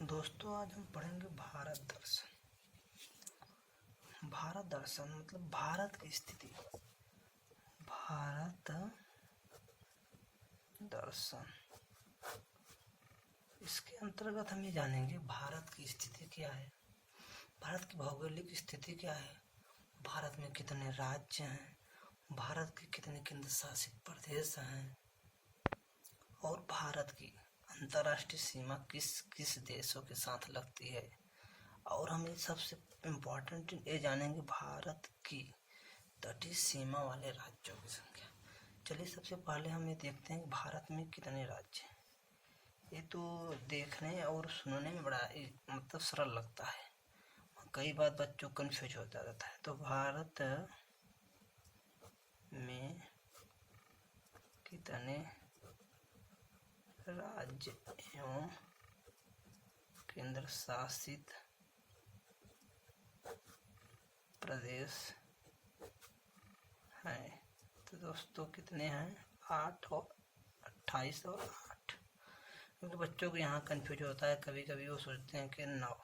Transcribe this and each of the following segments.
दोस्तों आज हम पढ़ेंगे भारत दर्शन। भारत दर्शन मतलब भारत की स्थिति। भारत दर्शन, इसके अंतर्गत हम ये जानेंगे भारत की स्थिति क्या है, भारत की भौगोलिक स्थिति क्या है, भारत में कितने राज्य हैं, भारत के कितने केंद्र शासित प्रदेश हैं और भारत की अंतर्राष्ट्रीय सीमा किस किस देशों के साथ लगती है। और हम ये सबसे इम्पोर्टेंट ये जानेंगे भारत की तटीय सीमा वाले राज्यों की संख्या। चलिए सबसे पहले हम ये देखते हैं कि भारत में कितने राज्य हैं। ये तो देखने और सुनने में बड़ा मतलब सरल लगता है, कई बार बच्चों को कन्फ्यूज होता रहता है। तो भारत में कितने राज्य एवं केंद्र शासित प्रदेश हैं। तो दोस्तों कितने हैं? 8 और 28 और 8। क्योंकि बच्चों को यहाँ कंफ्यूज होता है, कभी कभी वो सोचते हैं कि 9,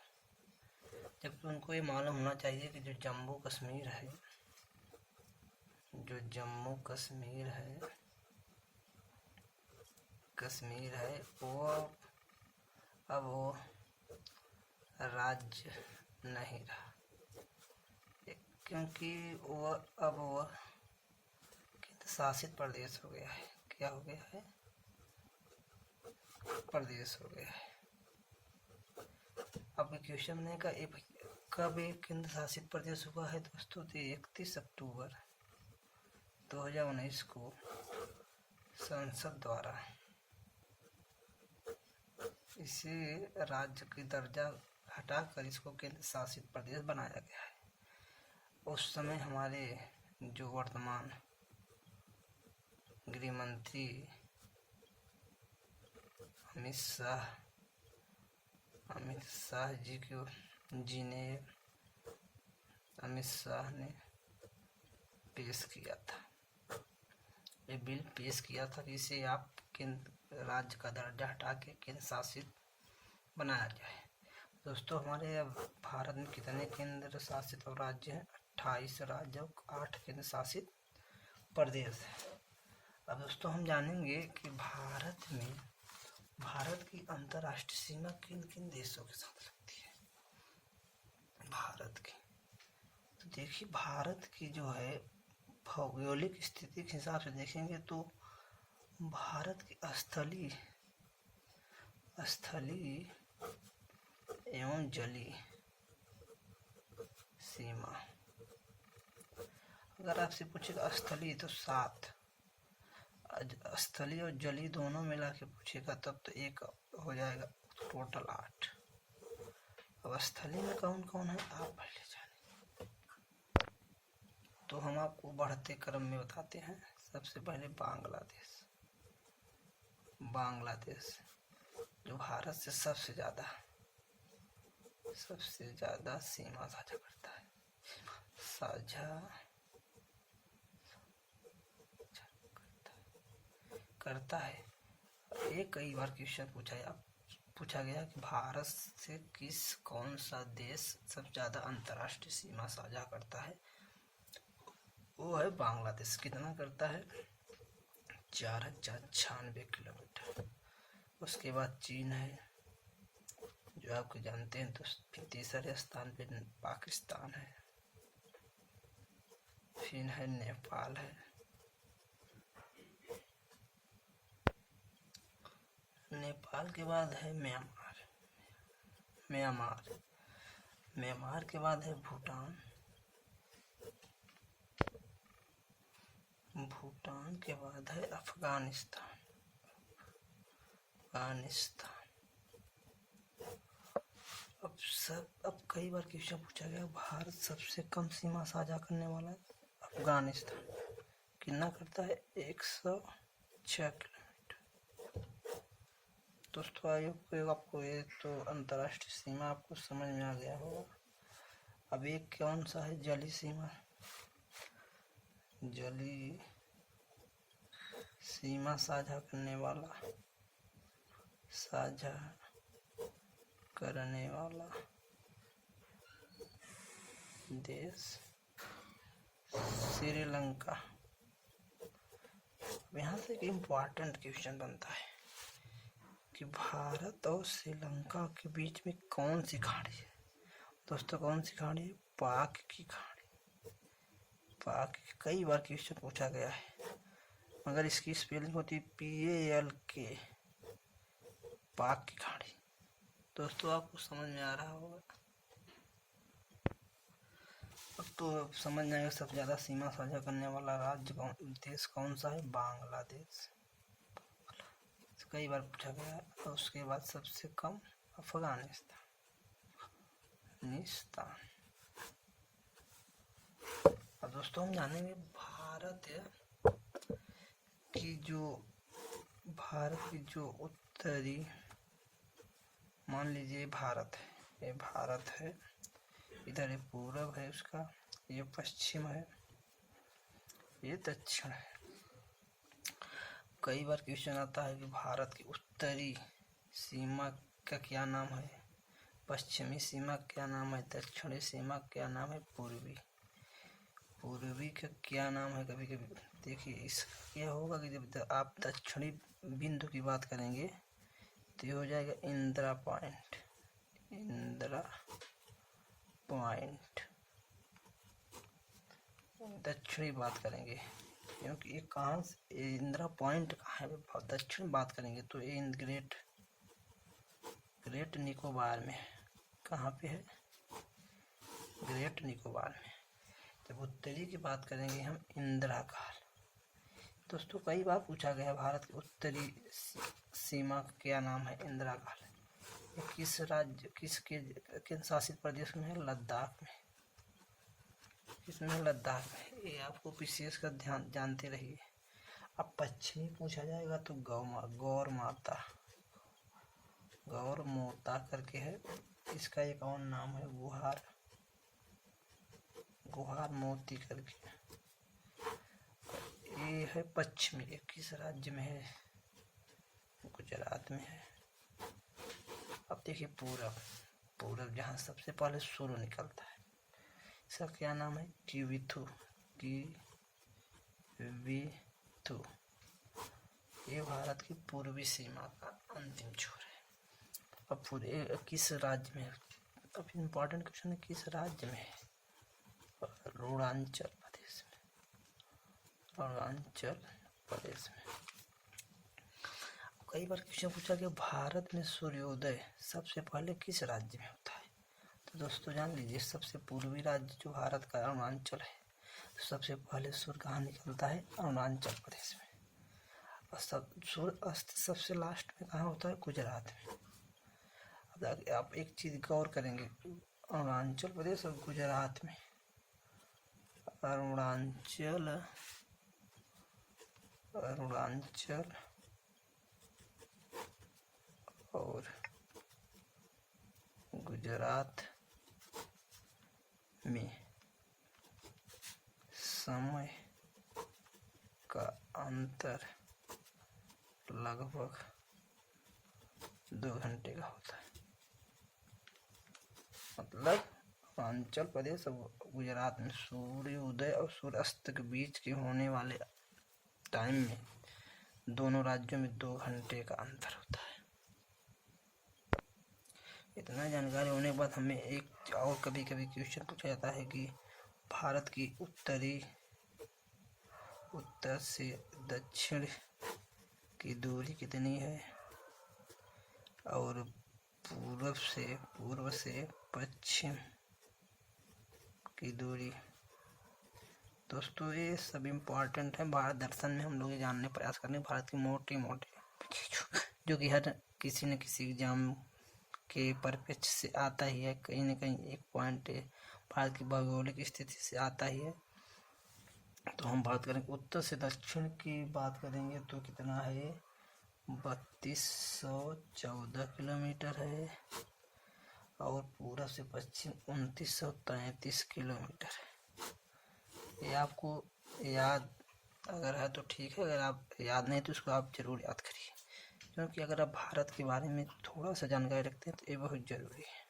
जबकि उनको ये मालूम होना चाहिए कि जो जम्मू कश्मीर है वो अब वो राज्य नहीं रहा, क्योंकि वह अब केंद्र शासित प्रदेश हो गया है। क्या हो गया है? प्रदेश हो गया है। अब क्वेश्चन ने का कब एक केंद्र शासित प्रदेश हुआ है दोस्तों? तो 31 अक्टूबर 2019 को संसद द्वारा इसे राज्य की दर्जा हटाकर इसको केंद्र शासित प्रदेश बनाया गया है। उस समय हमारे जो वर्तमान गृह मंत्री अमित शाह ने पेश किया था, ये बिल पेश किया था कि इसे आप केंद्र राज्य का दर्जा हटा के केंद्र शासित बनाया जाए। दोस्तों हमारे भारत में कितने केंद्र शासित और राज्य हैं? 28 राज्य और 8 केंद्र शासित प्रदेश है। अब दोस्तों हम जानेंगे कि भारत की अंतर्राष्ट्रीय सीमा किन किन देशों के साथ लगती है। भारत की तो देखिए, भारत की जो है भौगोलिक स्थिति के हिसाब से देखेंगे तो भारत की स्थलीय एवं जलीय सीमा, अगर आपसे पूछेगा स्थलीय तो 7, स्थलीय और जलीय दोनों मिला के पूछेगा तब तो एक हो जाएगा, टोटल 8। अब स्थलीय में कौन कौन है आप पहले जाने, तो हम आपको बढ़ते क्रम में बताते हैं। सबसे पहले बांग्लादेश जो भारत से सबसे ज्यादा सीमा साझा करता है। ये कई बार क्वेश्चन पूछा गया कि भारत से कौन सा देश सबसे ज्यादा अंतर्राष्ट्रीय सीमा साझा करता है? वो है बांग्लादेश। कितना करता है? 4096 किलोमीटर। उसके बाद चीन है जो आपको जानते हैं। तो तीसरे स्थान पे पाकिस्तान है, फिर है नेपाल है, नेपाल के बाद है म्यांमार के बाद है भूटान के बाद है अफगानिस्तान। अब कई बार क्वेश्चन पूछा गया भारत सबसे कम सीमा साझा करने वाला है अफगानिस्तान। कितना करता है? 106 किलोमीटर। दोस्तों आपको ये तो अंतर्राष्ट्रीय सीमा आपको समझ में आ गया होगा। अब एक कौन सा है? जलीय सीमा साझा करने वाला देश श्रीलंका। यहाँ से एक इम्पोर्टेंट क्वेश्चन बनता है कि भारत और श्रीलंका के बीच में कौन सी खाड़ी है। दोस्तों कौन सी खाड़ी है? पाक की खाड़ी। पाक की कई बार क्वेश्चन पूछा गया है, मगर इसकी स्पेलिंग होती है PALK, पाक की खाड़ी। दोस्तों आपको समझ में आ रहा होगा। अब तो समझ में आएगा सबसे ज़्यादा सीमा साझा करने वाला देश कौन सा है? बांग्लादेश। कई बार पूछा गया है। और उसके बाद सबसे कम अफगानिस्तान। अब दोस्तों हम जानेंगे भारत की जो उत्तरी, मान लीजिए भारत है, ये भारत है, इधर ये पूरब है उसका, ये पश्चिम है, ये दक्षिण है। कई बार क्वेश्चन आता है कि भारत की उत्तरी सीमा का क्या नाम है, पश्चिमी सीमा क्या नाम है, दक्षिणी सीमा क्या नाम है, पूर्वी का क्या नाम है। कभी कभी देखिए इसका क्या होगा कि जब आप दक्षिणी बिंदु की बात करेंगे तो ये हो जाएगा इंदिरा पॉइंट। दक्षिणी बात करेंगे क्योंकि ये कहाँ से, इंदिरा पॉइंट कहाँ है, दक्षिण बात करेंगे तो ये ग्रेट निकोबार में। कहाँ पे है? ग्रेट निकोबार में। जब उत्तरी की बात करेंगे हम इंदिरा काल। दोस्तों कई बार पूछा गया भारत की उत्तरी सीमा का क्या नाम है, इंदिरा काल। ये किस राज्य, किसके केंद्र शासित प्रदेश में है? लद्दाख में। किसमें? लद्दाख में। ये आपको विशेष कर ध्यान जानते रहिए। अब पश्चिमी पूछा जाएगा तो गौर मोता करके है, इसका एक और नाम है गुहार मोती करके। ये है पश्चिमी। ये किस राज्य में है? गुजरात में है। अब देखिए पूरब जहाँ सबसे पहले सूर्य निकलता है, इसका क्या नाम है? किविथु। ये भारत की पूर्वी सीमा का अंतिम छोर है। अब पूरे किस राज्य में है? अब इम्पोर्टेंट क्वेश्चन है, किस राज्य में है? अरुणाचल प्रदेश में। कई बार क्वेश्चन पूछा गया भारत में सूर्योदय सबसे पहले किस राज्य में होता है? तो दोस्तों जान लीजिए सबसे पूर्वी राज्य जो भारत का अरुणाचल है, तो सबसे पहले सूर्य कहाँ निकलता है? अरुणाचल प्रदेश में। और सूर्य अस्त सबसे लास्ट में कहाँ होता है? गुजरात में। अब आप एक चीज गौर करेंगे, अरुणाचल प्रदेश और गुजरात में, अरुणाचल और गुजरात में समय का अंतर लगभग 2 घंटे का होता है। मतलब अरुणाचल प्रदेश और गुजरात में सूर्य उदय और सूर्य अस्त के बीच के होने वाले टाइम में दोनों राज्यों में 2 घंटे का अंतर होता है। इतना जानकारी होने के बाद हमें एक और कभी कभी क्वेश्चन पूछा जाता है कि भारत की उत्तर से दक्षिण की दूरी कितनी है और पूर्व से पश्चिम की दूरी। दोस्तों ये सब इम्पोर्टेंट है। भारत दर्शन में हम लोग ये जानने प्रयास करेंगे भारत की मोटे जो कि हर किसी न किसी एग्जाम के परिप्रेक्ष्य से आता ही है, कहीं न कहीं एक पॉइंट भारत की भौगोलिक स्थिति से आता ही है। तो हम बात करें उत्तर से दक्षिण की बात करेंगे तो कितना है? 3214 किलोमीटर है और पूरब से पश्चिम 2933 किलोमीटर है। ये आपको याद अगर है तो ठीक है, अगर आप याद नहीं तो इसको आप जरूर याद करिए। क्योंकि अगर आप भारत के बारे में थोड़ा सा जानकारी रखते हैं तो ये बहुत ज़रूरी है।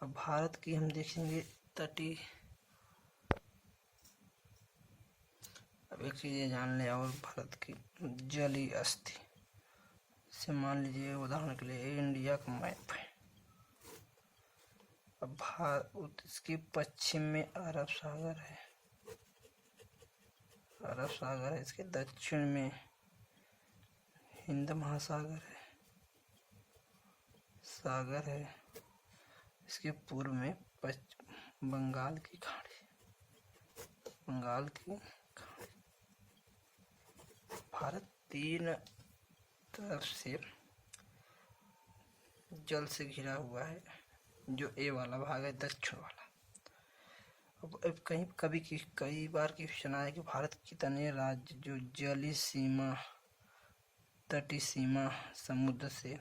अब भारत की हम देखेंगे तटीय, अब एक चीज़ ये जान लें और भारत की जलीय स्थिति से, मान लीजिए उदाहरण के लिए इंडिया का मैप है। अब भारत, इसके पश्चिम में अरब सागर है, अरब सागर है। इसके दक्षिण में हिंद महासागर है, सागर है। इसके पूर्व में बंगाल की खाड़ी, बंगाल की खाड़ी। भारत 3 तरफ से जल से घिरा हुआ है। जो ए वाला भाग है दक्षिण वाला। अब कई बार क्वेश्चन आया कि भारत के कितने राज्य जो जलीय सीमा, तटीय सीमा समुद्र से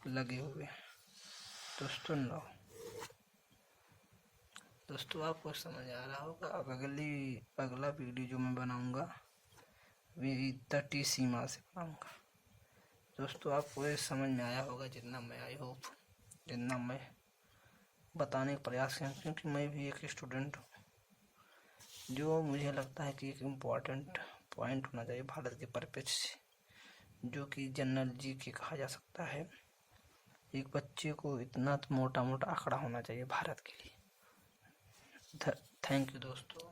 लगे हुए हैं। दोस्तों आपको समझ आ रहा होगा। अब अगला वीडियो जो मैं बनाऊंगा वे तटीय सीमा से बनाऊंगा। दोस्तों आपको ये समझ में आया होगा जितना मैं बताने का प्रयास किया, क्योंकि मैं भी एक स्टूडेंट हूँ। जो मुझे लगता है कि एक इम्पॉर्टेंट पॉइंट होना चाहिए भारत के परिप्रेक्ष्य से, जो कि जनरल जीके कहा जा सकता है। एक बच्चे को इतना मोटा आंकड़ा होना चाहिए भारत के लिए। थैंक यू दोस्तों।